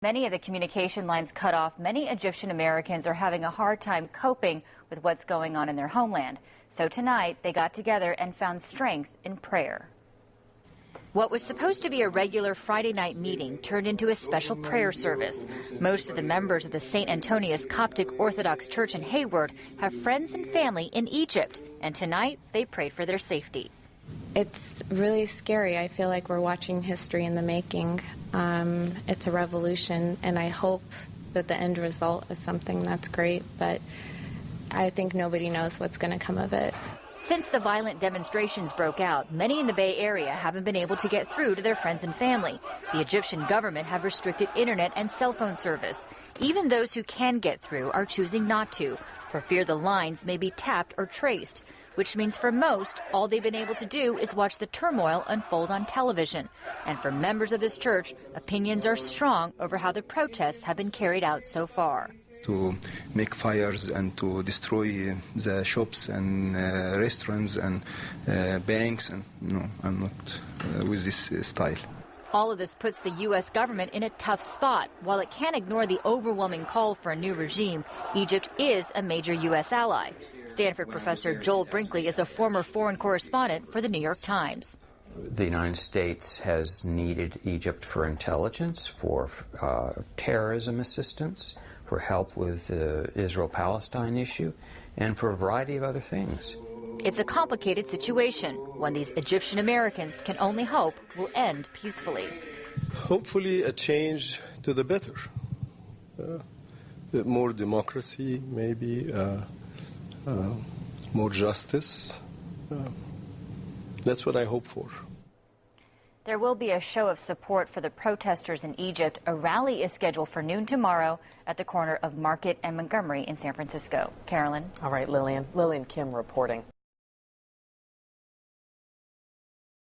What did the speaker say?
Many of the communication lines cut off. Many Egyptian Americans are having a hard time coping with what's going on in their homeland. So tonight, they got together and found strength in prayer. What was supposed to be a regular Friday night meeting turned into a special prayer service. Most of the members of the St. Antonius Coptic Orthodox Church in Hayward have friends and family in Egypt, and tonight they prayed for their safety. It's really scary. I feel like we're watching history in the making. It's a revolution, and I hope that the end result is something that's great, but I think nobody knows what's going to come of it. Since the violent demonstrations broke out, many in the Bay Area haven't been able to get through to their friends and family. The Egyptian government have restricted internet and cell phone service. Even those who can get through are choosing not to, for fear the lines may be tapped or traced, which means for most, all they've been able to do is watch the turmoil unfold on television. And for members of this church, opinions are strong over how the protests have been carried out so far. To make fires and to destroy the shops and restaurants and banks, and no, I'm not with this style. All of this puts the U.S. government in a tough spot. While it can't ignore the overwhelming call for a new regime, Egypt is a major U.S. ally. Stanford professor Joel Brinkley is a former foreign correspondent for the New York Times. The United States has needed Egypt for intelligence, for terrorism assistance, for help with the Israel-Palestine issue, and for a variety of other things. It's a complicated situation, one these Egyptian Americans can only hope will end peacefully. Hopefully a change to the better. More democracy, maybe, more justice. That's what I hope for. There will be a show of support for the protesters in Egypt. A rally is scheduled for noon tomorrow at the corner of Market and Montgomery in San Francisco. Carolyn. All right, Lillian. Lillian Kim reporting.